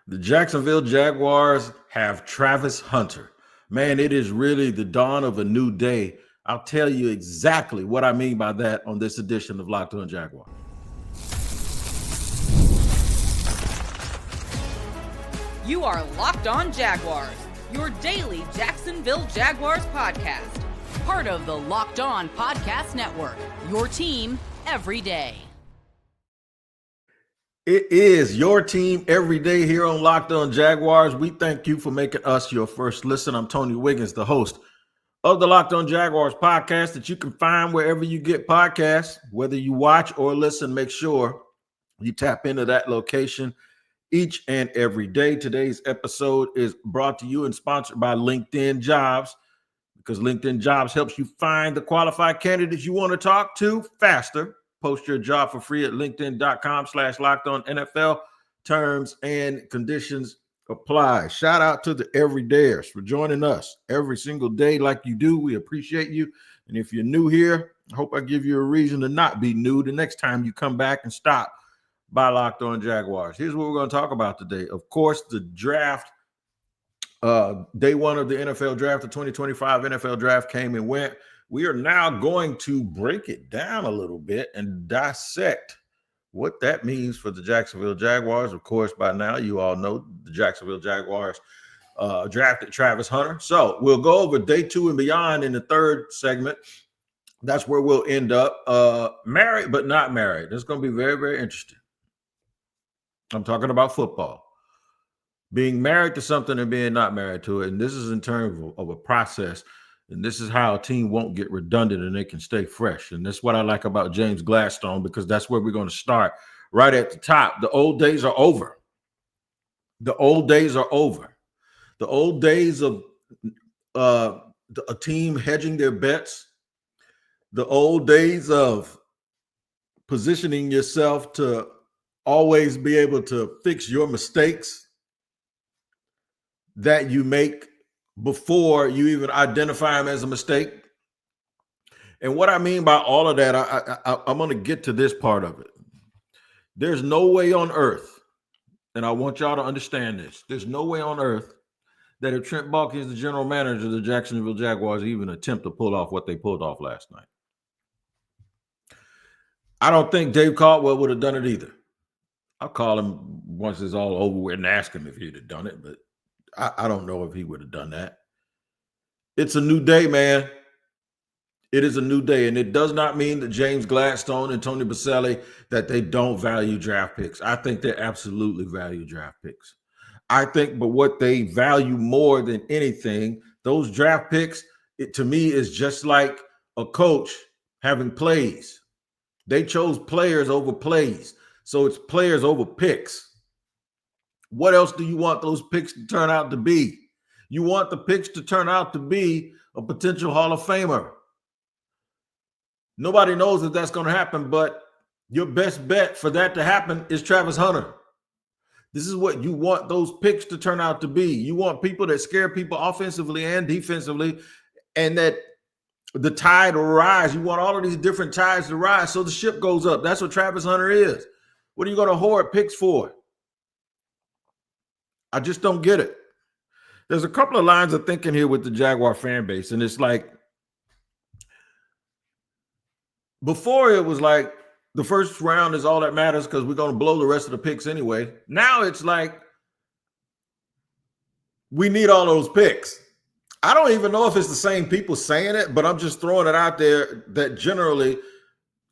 The Jacksonville Jaguars have Travis Hunter. Man, it is really the dawn of a new day. I'll tell you exactly what I mean by that on this edition of Locked On Jaguars. You are Locked On Jaguars, your daily Jacksonville Jaguars podcast. Part of the Locked On Podcast Network, your team every day. It is your team every day here on Locked On Jaguars. We thank you for making us your first listen. I'm Tony Wiggins, the host of the Locked On Jaguars podcast that you can find wherever you get podcasts. Whether you watch or listen, make sure you tap into that location each and every day. Today's episode is brought to you and sponsored by LinkedIn Jobs, because LinkedIn Jobs helps you find the qualified candidates you want to talk to faster. Post your job for free at linkedin.com/lockedonnfl. Terms and conditions apply. Shout out to the everydayers for joining us every single day like you do. We appreciate you. And if you're new here, I hope I give you a reason to not be new the next time you come back and stop by Locked On Jaguars. Here's what we're going to talk about today. Of course, the draft, day one of the NFL draft, the 2025 NFL draft came and went. We are now going to break it down a little bit and dissect what that means for the Jacksonville Jaguars. Of course, by now, you all know the Jacksonville Jaguars drafted Travis Hunter. So we'll go over day two and beyond in the third segment. That's where we'll end up. Married but not married. It's going to be very, very interesting. I'm talking about football. Being married to something and being not married to it. And this is in terms of a process. And this is how a team won't get redundant and they can stay fresh. And that's what I like about James Gladstone, because that's where we're going to start right at the top. The old days are over. The old days are over. The old days of a team hedging their bets. The old days of positioning yourself to always be able to fix your mistakes that you make before you even identify them as a mistake. And what I mean by all of that, I'm going to get to this part of it. There's no way on earth, and I want y'all to understand this, there's no way on earth that if Trent Baalke is the general manager of the Jacksonville Jaguars, even attempt to pull off what they pulled off last night. I don't think Dave Caldwell would have done it either. I'll call him once it's all over with and ask him if he'd have done it, but I don't know if he would have done that. It's a new day, man. It is a new day, and it does not mean that James Gladstone and Tony Boselli, that they don't value draft picks. I think they absolutely value draft picks. I think, but what they value more than anything, those draft picks, it to me is just like a coach having plays. They chose players over plays, so it's players over picks. What else do you want those picks to turn out to be? You want the picks to turn out to be a potential Hall of Famer. Nobody knows if that's going to happen, but your best bet for that to happen is Travis Hunter. This is what you want those picks to turn out to be. You want people that scare people offensively and defensively, and that the tide will rise. You want all of these different tides to rise so the ship goes up. That's what Travis Hunter is. What are you going to hoard picks for? I just don't get it. There's a couple of lines of thinking here with the Jaguar fan base, and it's like, before it was like the first round is all that matters because we're going to blow the rest of the picks anyway. Now it's like we need all those picks. I don't even know if it's the same people saying it, but I'm just throwing it out there that generally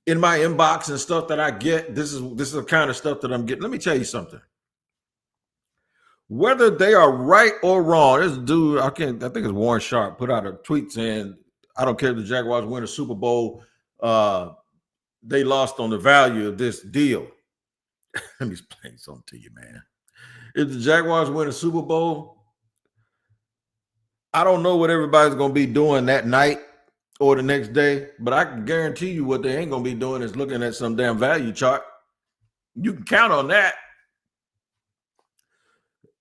in my inbox and stuff that I get, this is the kind of stuff that I'm getting. Let me tell you something. Whether they are right or wrong, this dude, I think it's Warren Sharp, put out a tweet saying, I don't care if the Jaguars win a Super Bowl, they lost on the value of this deal. Let me explain something to you, man. If the Jaguars win a Super Bowl, I don't know what everybody's going to be doing that night or the next day, but I can guarantee you what they ain't going to be doing is looking at some damn value chart. You can count on that.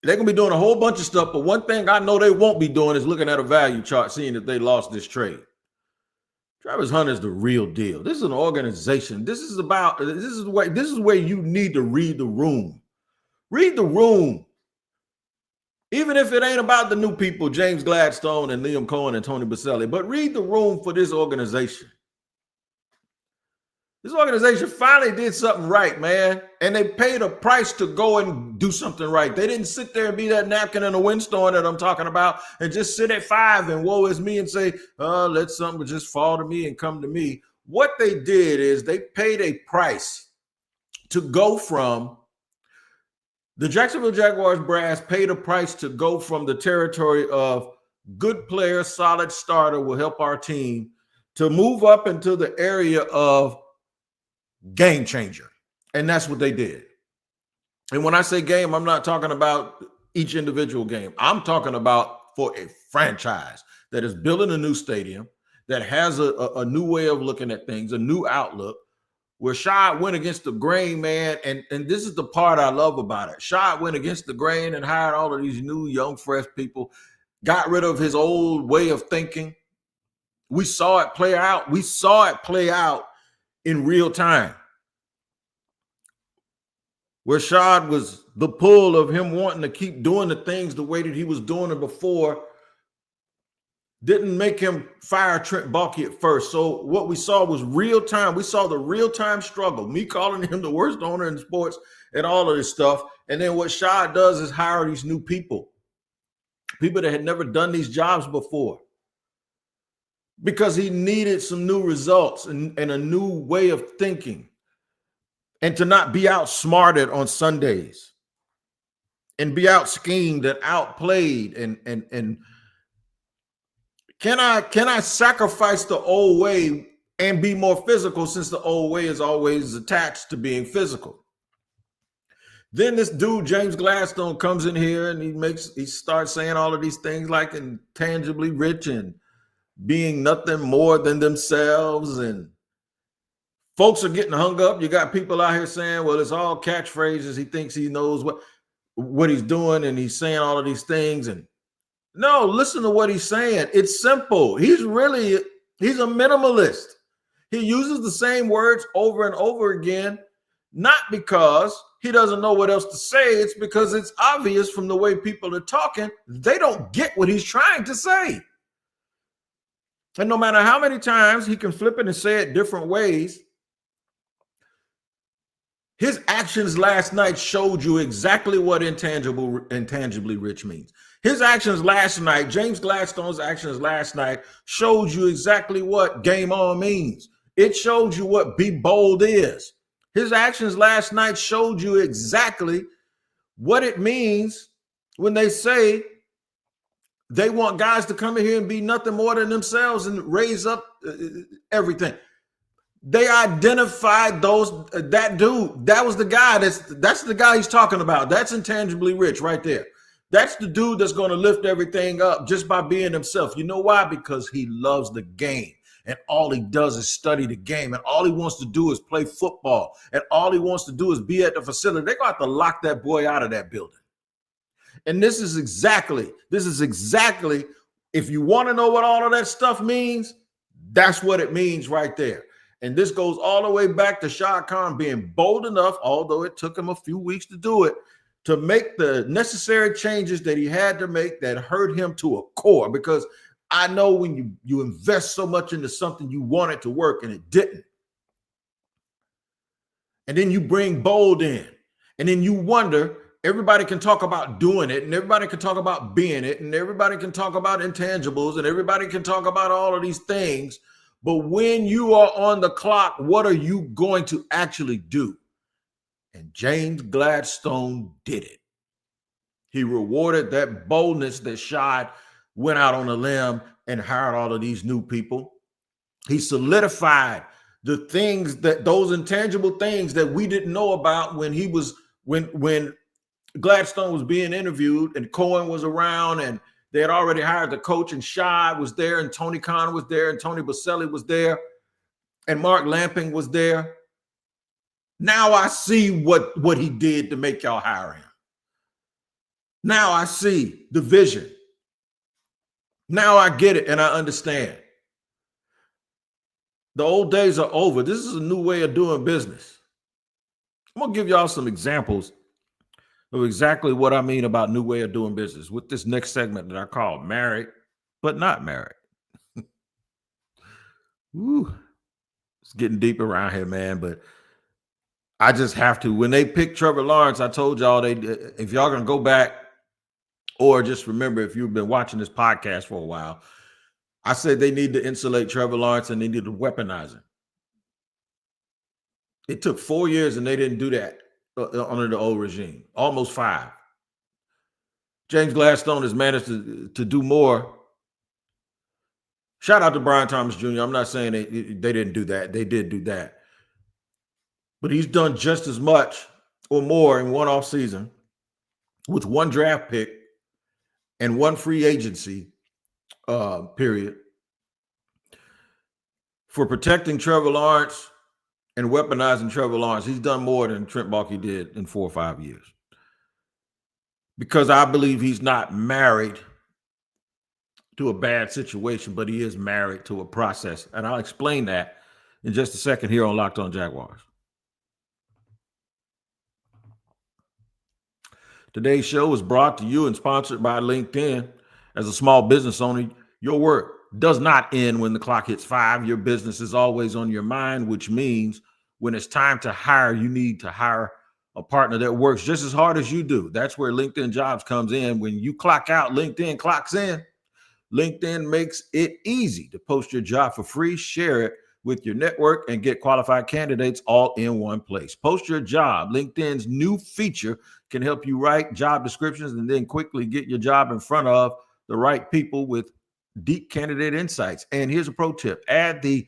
They're going to be doing a whole bunch of stuff, but one thing I know they won't be doing is looking at a value chart, seeing if they lost this trade. Travis Hunter is the real deal. This is an organization. This is where you need to read the room. Read the room. Even if it ain't about the new people, James Gladstone and Liam Cohen and Tony Baselli, but read the room for this organization. This organization finally did something right, man. And they paid a price to go and do something right. They didn't sit there and be that napkin in a windstorm that I'm talking about and just sit at 5 and woe is me and say, let something just fall to me and come to me. What they did is they paid a price to go from the Jacksonville Jaguars brass paid a price to go from the territory of good player, solid starter will help our team to move up into the area of game changer. And that's what they did. And when I say game, I'm not talking about each individual game. I'm talking about for a franchise that is building a new stadium, that has a new way of looking at things, a new outlook, where Shad went against the grain, man. And this is the part I love about it. Shad went against the grain and hired all of these new, young, fresh people, got rid of his old way of thinking. We saw it play out. We saw it play out in real time, where Shad was the pull of him wanting to keep doing the things the way that he was doing it before didn't make him fire Trent Baalke at first. So what we saw was real time. We saw the real time struggle, me calling him the worst owner in sports and all of this stuff. And then what Shad does is hire these new people that had never done these jobs before, because he needed some new results and a new way of thinking, and to not be outsmarted on Sundays and be out schemed and outplayed. And can I sacrifice the old way and be more physical, since the old way is always attached to being physical? Then this dude, James Gladstone, comes in here and he starts saying all of these things like intangibly rich and being nothing more than themselves. And folks are getting hung up. You got people out here saying, well, it's all catchphrases. He thinks he knows what he's doing, and he's saying all of these things. And no, listen to what he's saying. It's simple. He's a minimalist. He uses the same words over and over again, not because he doesn't know what else to say. It's because it's obvious from the way people are talking, they don't get what he's trying to say. And no matter how many times he can flip it and say it different ways, his actions last night showed you exactly what intangibly rich means. His actions last night, James Gladstone's actions last night, showed you exactly what game on means. It showed you what be bold is. His actions last night showed you exactly what it means when they say they want guys to come in here and be nothing more than themselves and raise up everything. They identified that dude. That was the guy. That's the guy he's talking about. That's intangibly rich right there. That's the dude that's going to lift everything up just by being himself. You know why? Because he loves the game, and all he does is study the game, and all he wants to do is play football, and all he wants to do is be at the facility. They're going to have to lock that boy out of that building. And this is exactly, if you want to know what all of that stuff means, that's what it means right there. And this goes all the way back to Shad Khan being bold enough, although it took him a few weeks to do it, to make the necessary changes that he had to make that hurt him to a core. Because I know when you invest so much into something, you want it to work, and it didn't. And then you bring bold in, and then you wonder, everybody can talk about doing it, and everybody can talk about being it, and everybody can talk about intangibles, and everybody can talk about all of these things. But when you are on the clock, what are you going to actually do? And James Gladstone did it. He rewarded that boldness that Shad went out on a limb and hired all of these new people. He solidified the things those intangible things that we didn't know about when Gladstone was being interviewed and Cohen was around, and they had already hired the coach, and Shad was there, and Tony Khan was there, and Tony Baselli was there, and Mark Lamping was there. Now I see what he did to make y'all hire him. Now I see the vision. Now I get it and I understand. The old days are over. This is a new way of doing business. I'm going to give y'all some examples of exactly what I mean about new way of doing business with this next segment that I call Married but Not Married. Woo, it's getting deep around here, man, but I just have to. When they picked Trevor Lawrence, I told y'all if y'all gonna go back or just remember if you've been watching this podcast for a while, I said they need to insulate Trevor Lawrence and they need to weaponize him. It took 4 years and they didn't do that under the old regime, almost 5. James Gladstone has managed to do more. Shout out to Brian Thomas Jr. I'm not saying they didn't do that. They did do that. But he's done just as much or more in one offseason with one draft pick and one free agency period for protecting Trevor Lawrence and weaponizing Trevor Lawrence. He's done more than Trent Baalke did in 4 or 5 years. Because I believe he's not married to a bad situation, but he is married to a process. And I'll explain that in just a second here on Locked On Jaguars. Today's show is brought to you and sponsored by LinkedIn. As a small business owner, your work does not end when the clock hits 5. Your business is always on your mind, which means when it's time to hire, you need to hire a partner that works just as hard as you do. That's where LinkedIn Jobs comes in. When you clock out, LinkedIn clocks in. LinkedIn makes it easy to post your job for free, share it with your network, and get qualified candidates all in one place. Post your job. LinkedIn's new feature can help you write job descriptions and then quickly get your job in front of the right people with deep candidate insights. And here's a pro tip. Add the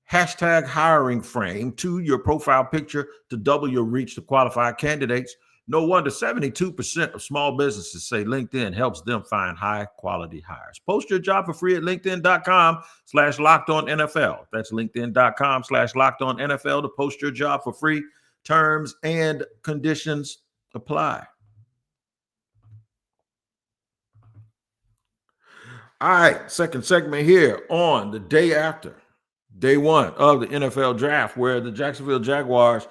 hashtag hiring frame to your profile picture to double your reach to qualified candidates. No wonder 72% of small businesses say LinkedIn helps them find high quality hires. Post your job for free at LinkedIn.com/LockedOnNFL. That's LinkedIn.com/LockedOnNFL to post your job for free. Terms and conditions apply. All right, second segment here on the day after day 1 of the NFL draft, where the Jacksonville Jaguars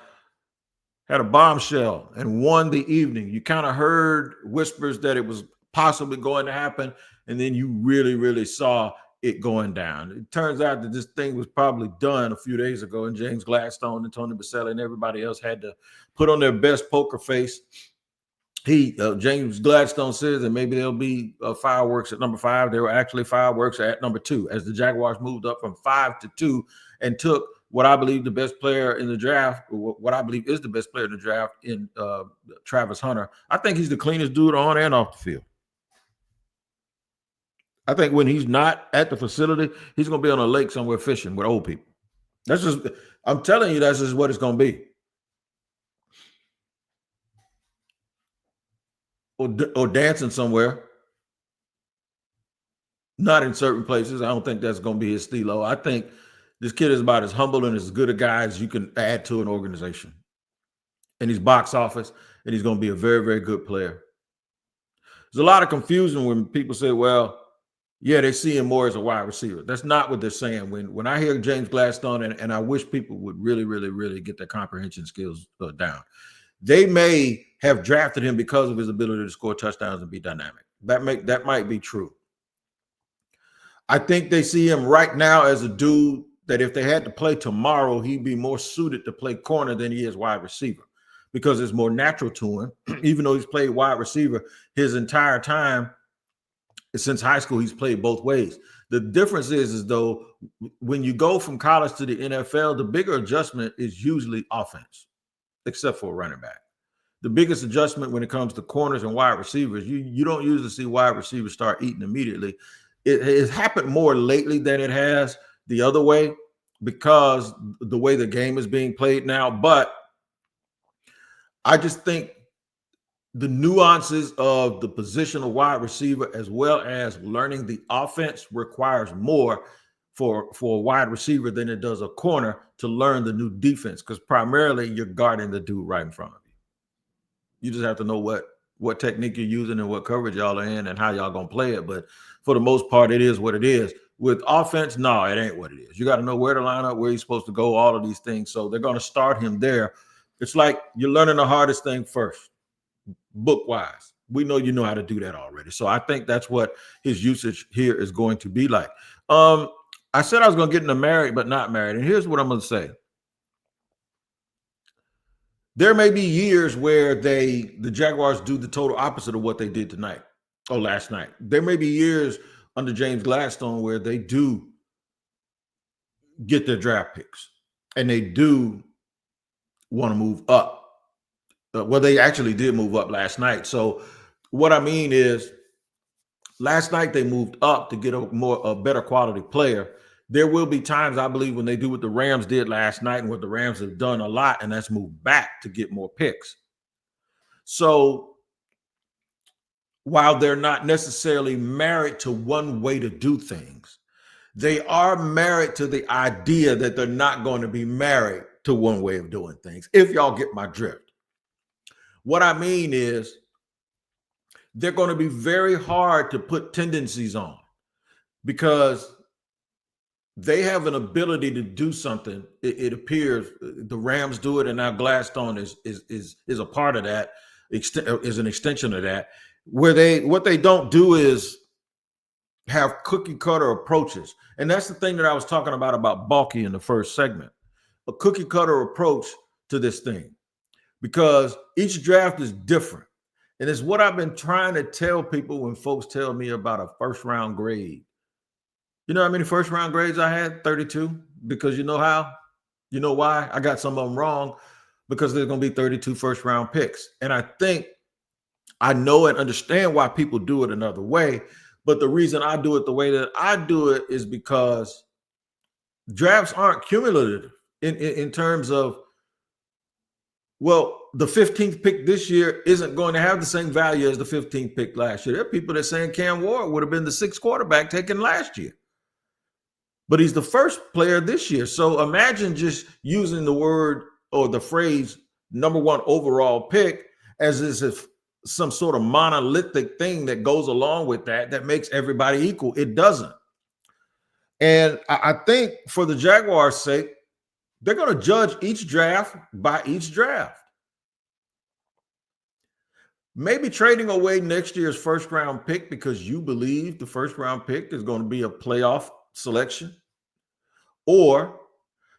had a bombshell and won the evening. You kind of heard whispers that it was possibly going to happen, and then you really, really saw it going down. It turns out that this thing was probably done a few days ago, and James Gladstone and Tony Baselli and everybody else had to put on their best poker face. James Gladstone says that maybe there'll be fireworks at number 5. There were actually fireworks at number 2 as the Jaguars moved up from 5 to 2 and took what I believe the best player in the draft, what I believe is the best player in the draft in Travis Hunter. I think he's the cleanest dude on and off the field. I think when he's not at the facility, he's going to be on a lake somewhere fishing with old people. I'm telling you, that's just what it's going to be. Or dancing somewhere. Not in certain places. I don't think that's going to be his stilo. I think this kid is about as humble and as good a guy as you can add to an organization. And he's box office, and he's going to be a very, very good player. There's a lot of confusion when people say, well, yeah, they see him more as a wide receiver. That's not what they're saying. When I hear James Gladstone, and I wish people would really, really, really get their comprehension skills down. They may have drafted him because of his ability to score touchdowns and be dynamic. That might be true. I think they see him right now as a dude that if they had to play tomorrow, he'd be more suited to play corner than he is wide receiver because it's more natural to him. Even though he's played wide receiver his entire time since high school, he's played both ways. The difference is though, when you go from college to the NFL, the bigger adjustment is usually offense, except for a running back. The biggest adjustment when it comes to corners and wide receivers, you don't usually see wide receivers start eating immediately. It has happened more lately than it has the other way because the way the game is being played now. But I just think the nuances of the position of wide receiver as well as learning the offense requires more for a wide receiver than it does a corner to learn the new defense, because primarily you're guarding the dude right in front of you. You just have to know what technique you're using and what coverage y'all are in and how y'all going to play it. But for the most part, it is what it is. With offense, no, it ain't what it is. You got to know where to line up, where he's supposed to go, all of these things. So they're going to start him there. It's like you're learning the hardest thing first. book-wise. We know you know how to do that already. So I think that's what his usage here is going to be like. I said I was going to get into married but not married. And here's what I'm going to say. There may be years where the Jaguars do the total opposite of what they did tonight or last night. There may be years under James Gladstone where they do get their draft picks and they do want to move up. Well, they actually did move up last night. So what I mean is last night they moved up to get a better quality player. There will be times, I believe, when they do what the Rams did last night and what the Rams have done a lot, and that's move back to get more picks. So while they're not necessarily married to one way to do things, they are married to the idea that they're not going to be married to one way of doing things, if y'all get my drift. What I mean is they're going to be very hard to put tendencies on because they have an ability to do something. It appears the Rams do it, and now Gladstone is a part of that, is an extension of that. What they don't do is have cookie cutter approaches, and that's the thing that I was talking about Balky in the first segment. A cookie cutter approach to this thing, because each draft is different, and it's what I've been trying to tell people when folks tell me about a first round grade. You know how many first round grades I had? 32. Because you know how? You know why? I got some of them wrong, because there's going to be 32 first round picks. And I think I know and understand why people do it another way. But the reason I do it the way that I do it is because drafts aren't cumulative in terms of, well, the 15th pick this year isn't going to have the same value as the 15th pick last year. There are people that are saying Cam Ward would have been the 6th quarterback taken last year, but he's the first player this year. So imagine just using the word or the phrase number one overall pick as if some sort of monolithic thing that goes along with that makes everybody equal. It doesn't. And I think for the Jaguars' sake, they're going to judge each draft by each draft. Maybe trading away next year's first round pick because you believe the first round pick is going to be a playoff selection, or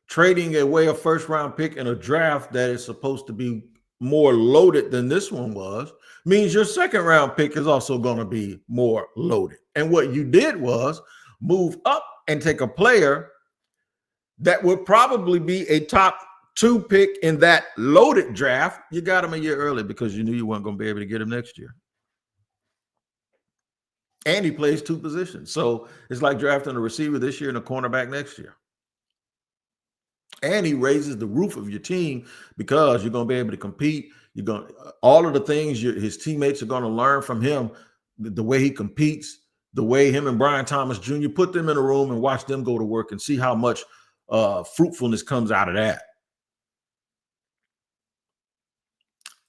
trading away a first round pick in a draft that is supposed to be more loaded than this one was, means your second round pick is also going to be more loaded. And what you did was move up and take a player that would probably be a top 2 pick in that loaded draft. You got him a year early because you knew you weren't going to be able to get him next year. And he plays 2 positions. So it's like drafting a receiver this year and a cornerback next year. And he raises the roof of your team because you're going to be able to compete. You're going all of the things his teammates are going to learn from him, the way he competes, the way him and Brian Thomas Jr. put them in a room and watch them go to work and see how much fruitfulness comes out of that.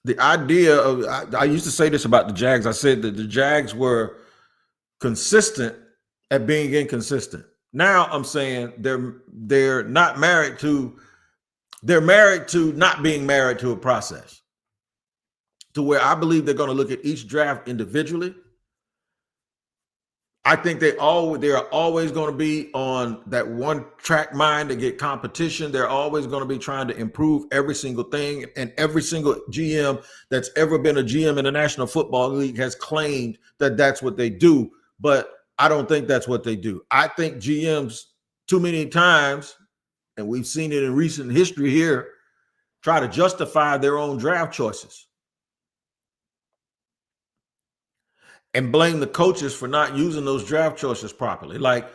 The idea of, I used to say this about the Jags. I said that the Jags were consistent at being inconsistent. Now I'm saying they're not married to, they're married to not being married to a process, to where I believe they're going to look at each draft individually. I think they are always going to be on that one track mind to get competition. They're always going to be trying to improve every single thing. And every single GM that's ever been a GM in the National Football League has claimed that that's what they do. But I don't think that's what they do. I think GMs too many times, and we've seen it in recent history here, try to justify their own draft choices and blame the coaches for not using those draft choices properly. Like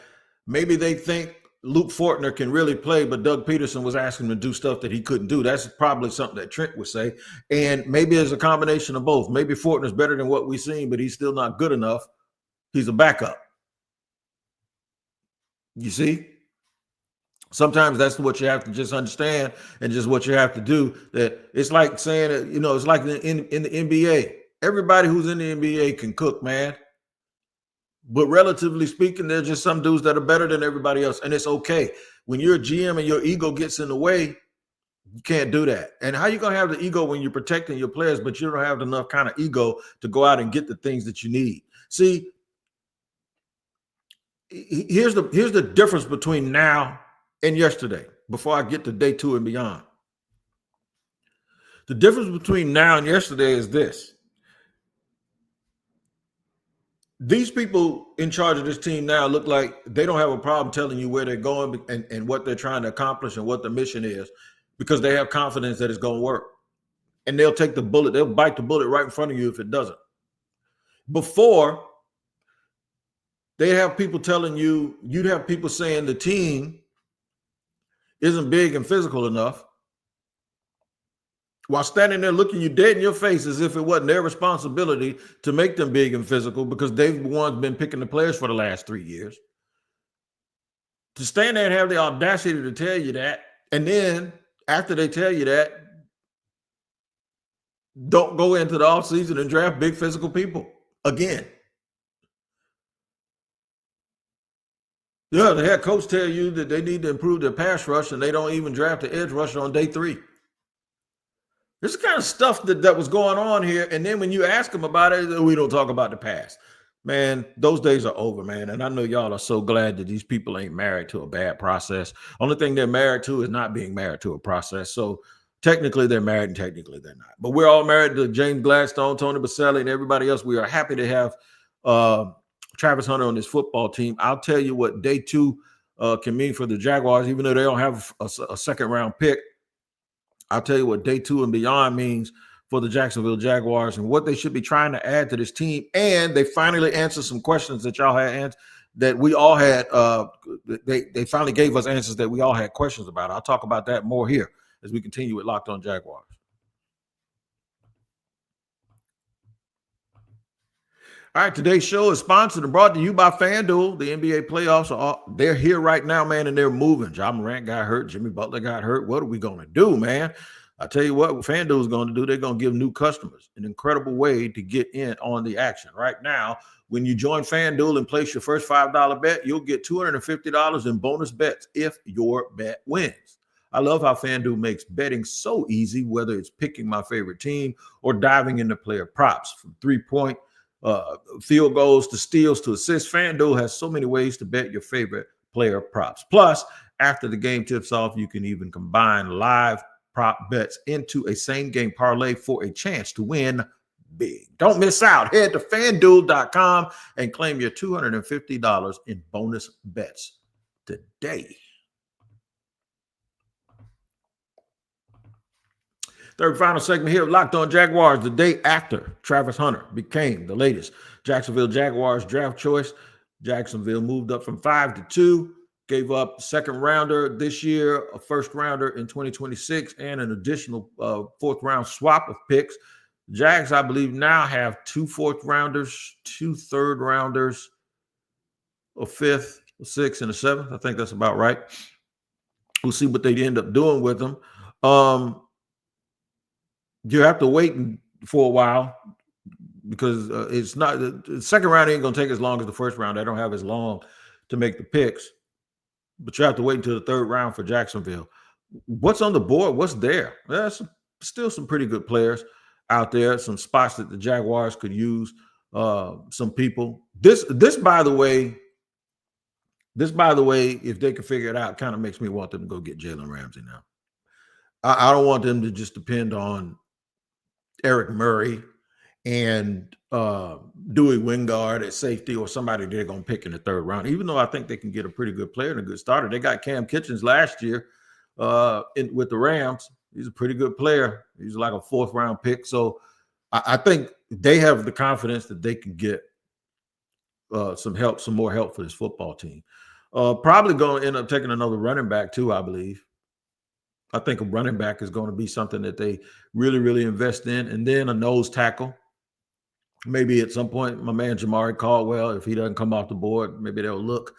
maybe they think Luke Fortner can really play, but Doug Peterson was asking him to do stuff that he couldn't do. That's probably something that Trent would say. And maybe it's a combination of both. Maybe Fortner's better than what we've seen, but he's still not good enough. He's a backup. You see? Sometimes that's what you have to just understand, and just what you have to do. That it's like saying, it's like in the NBA. Everybody who's in the NBA can cook, man. But relatively speaking, there's just some dudes that are better than everybody else. And it's okay. When you're a GM and your ego gets in the way, You can't do that. And how you going to have the ego when you're protecting your players, but you don't have enough kind of ego to go out and get the things that you need? See, here's the difference between now and yesterday, before I get to day 2 and beyond. The difference between now and yesterday is this. These people in charge of this team now look like they don't have a problem telling you where they're going and what they're trying to accomplish and what the mission is, because they have confidence that it's going to work. And they'll take the bullet, they'll bite the bullet right in front of you if it doesn't. Before, they have people telling you, you'd have people saying the team isn't big and physical enough, while standing there looking you dead in your face as if it wasn't their responsibility to make them big and physical, because they've the ones been picking the players for the last 3 years. To stand there and have the audacity to tell you that, and then after they tell you that, don't go into the offseason and draft big physical people again. Yeah, the head coach tell you that they need to improve their pass rush, and they don't even draft the edge rusher on day 3. This is the kind of stuff that was going on here. And then when you ask them about it, we don't talk about the past. Man, those days are over, man. And I know y'all are so glad that these people ain't married to a bad process. Only thing they're married to is not being married to a process. So technically they're married and technically they're not. But we're all married to James Gladstone, Tony Baselli, and everybody else. We are happy to have Travis Hunter on this football team. I'll tell you what day 2 can mean for the Jaguars, even though they don't have a second-round pick. I'll tell you what day 2 and beyond means for the Jacksonville Jaguars and what they should be trying to add to this team. And they finally answered some questions that y'all had, that we all had. They finally gave us answers that we all had questions about. I'll talk about that more here as we continue with Locked On Jaguars. All right, today's show is sponsored and brought to you by FanDuel. The NBA playoffs they're here right now, man, and they're moving. Ja Morant got hurt. Jimmy Butler got hurt. What are we going to do, man? I tell you what FanDuel is going to do. They're going to give new customers an incredible way to get in on the action. Right now, when you join FanDuel and place your first $5 bet, you'll get $250 in bonus bets if your bet wins. I love how FanDuel makes betting so easy, whether it's picking my favorite team or diving into player props. From 3-point field goals to steals to assists, FanDuel has so many ways to bet your favorite player props. Plus, after the game tips off, you can even combine live prop bets into a same-game parlay for a chance to win big. Don't miss out. Head to FanDuel.com and claim your $250 in bonus bets today. Third final segment here of Locked On Jaguars. The day after Travis Hunter became the latest Jacksonville Jaguars draft choice, Jacksonville moved up from 5 to 2, gave up a second rounder this year, a first rounder in 2026, and an additional fourth round swap of picks. Jags, I believe, now have 2 fourth rounders, 2 third rounders, a fifth, a sixth, and a seventh. I think that's about right. We'll see what they end up doing with them. You have to wait for a while because it's not the second round ain't going to take as long as the first round. They don't have as long to make the picks, but you have to wait until the third round for Jacksonville. What's on the board? What's there? There's still some pretty good players out there. Some spots that the Jaguars could use. Some people. This by the way, if they can figure it out, kind of makes me want them to go get Jalen Ramsey now. I don't want them to just depend on Eric Murray and Dewey Wingard at safety or somebody they're going to pick in the third round, even though I think they can get a pretty good player and a good starter. They got Cam Kitchens last year with the Rams. He's a pretty good player. He's like a fourth round pick. So I think they have the confidence that they can get some more help for this football team. Probably going to end up taking another running back too, I believe. I think a running back is going to be something that they really, really invest in. And then a nose tackle. Maybe at some point, my man Jamari Caldwell, if he doesn't come off the board, maybe they'll look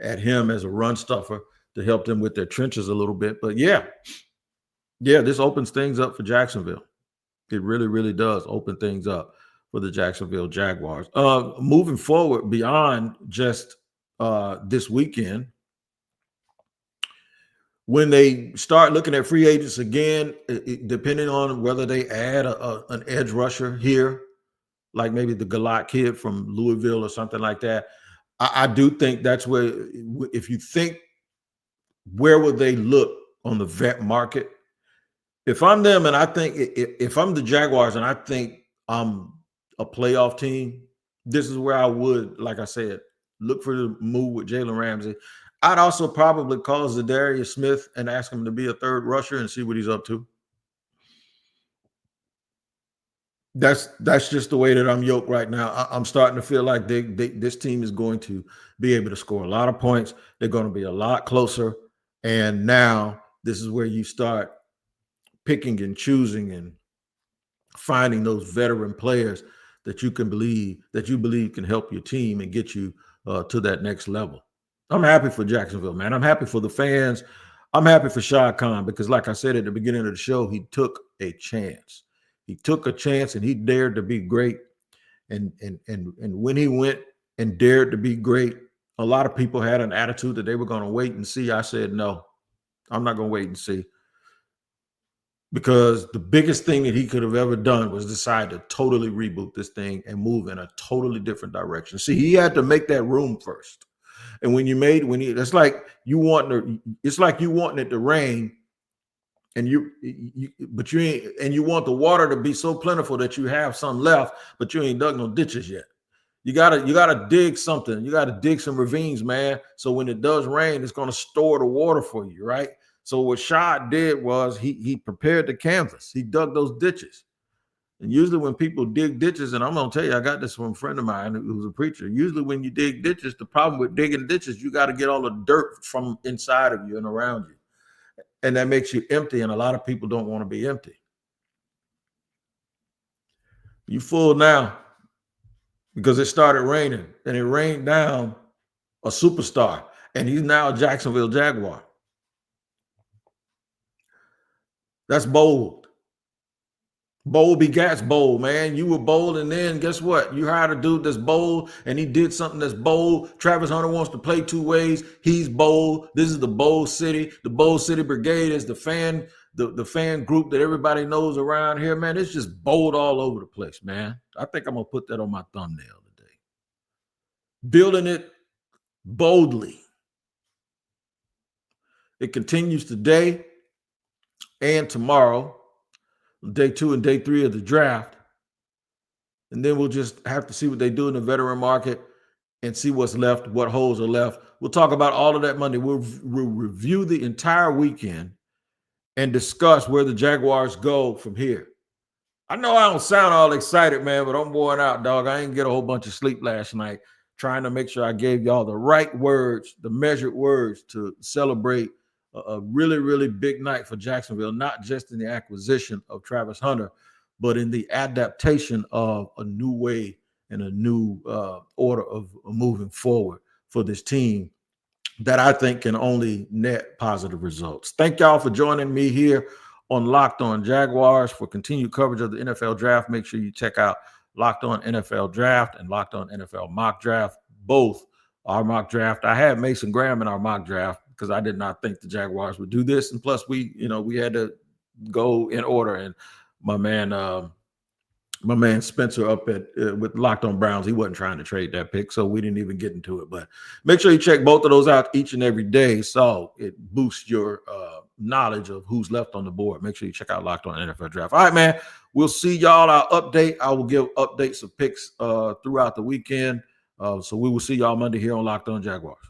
at him as a run stuffer to help them with their trenches a little bit. But yeah, this opens things up for Jacksonville. It really, really does open things up for the Jacksonville Jaguars. Moving forward beyond just this weekend, when they start looking at free agents again, depending on whether they add an edge rusher here, like maybe the Galat kid from Louisville or something like that, I do think that's where, if you think, where would they look on the vet market? If I'm them, and I think if I'm the Jaguars and I think I'm a playoff team, this is where I would, like I said, look for the move with Jalen Ramsey. I'd also probably call Darius Smith and ask him to be a third rusher and see what he's up to. That's just the way that I'm yoked right now. I'm starting to feel like this team is going to be able to score a lot of points. They're going to be a lot closer. And now this is where you start picking and choosing and finding those veteran players that you believe can help your team and get you to that next level. I'm happy for Jacksonville, man. I'm happy for the fans. I'm happy for Shad Khan because, like I said at the beginning of the show, he took a chance. He took a chance and he dared to be great. And when he went and dared to be great, a lot of people had an attitude that they were going to wait and see. I said, no, I'm not going to wait and see. Because the biggest thing that he could have ever done was decide to totally reboot this thing and move in a totally different direction. See, he had to make that room first. And it's like you wanting it to rain, and you want the water to be so plentiful that you have some left, but you ain't dug no ditches yet. You gotta dig something. You gotta dig some ravines, man. So when it does rain, it's gonna store the water for you, right? So what Shad did was he prepared the canvas. He dug those ditches. And usually when people dig ditches, and I'm going to tell you, I got this from a friend of mine who's a preacher. Usually when you dig ditches, the problem with digging ditches, you got to get all the dirt from inside of you and around you. And that makes you empty, and a lot of people don't want to be empty. You full now because it started raining, and it rained down a superstar, and he's now a Jacksonville Jaguar. That's bold. Bold begats bold, man. You were bold, and then guess what? You hired a dude that's bold, and he did something that's bold. Travis Hunter wants to play two ways. He's bold. This is the Bold City. The Bold City Brigade is the fan group that everybody knows around here, man. It's just bold all over the place, man. I think I'm going to put that on my thumbnail today. Building it boldly. It continues today and tomorrow. Day 2 and day 3 of the draft. And then we'll just have to see what they do in the veteran market and see what's left, what holes are left. We'll talk about all of that Monday. We'll review the entire weekend and discuss where the Jaguars go from here. I know I don't sound all excited, man, but I'm worn out, dog. I didn't get a whole bunch of sleep last night trying to make sure I gave y'all the right words, the measured words to celebrate a really, really big night for Jacksonville, not just in the acquisition of Travis Hunter, but in the adaptation of a new way and a new order of moving forward for this team that I think can only net positive results. Thank y'all for joining me here on Locked On Jaguars. For continued coverage of the NFL Draft, make sure you check out Locked On NFL Draft and Locked On NFL Mock Draft. Both our mock draft. I had Mason Graham in our mock draft because I did not think the Jaguars would do this. And plus we had to go in order. And my man Spencer up at with Locked On Browns, he wasn't trying to trade that pick, so we didn't even get into it. But make sure you check both of those out each and every day so it boosts your knowledge of who's left on the board. Make sure you check out Locked On NFL Draft. All right, man. We'll see y'all. I'll update. I will give updates of picks throughout the weekend. So we will see y'all Monday here on Locked On Jaguars.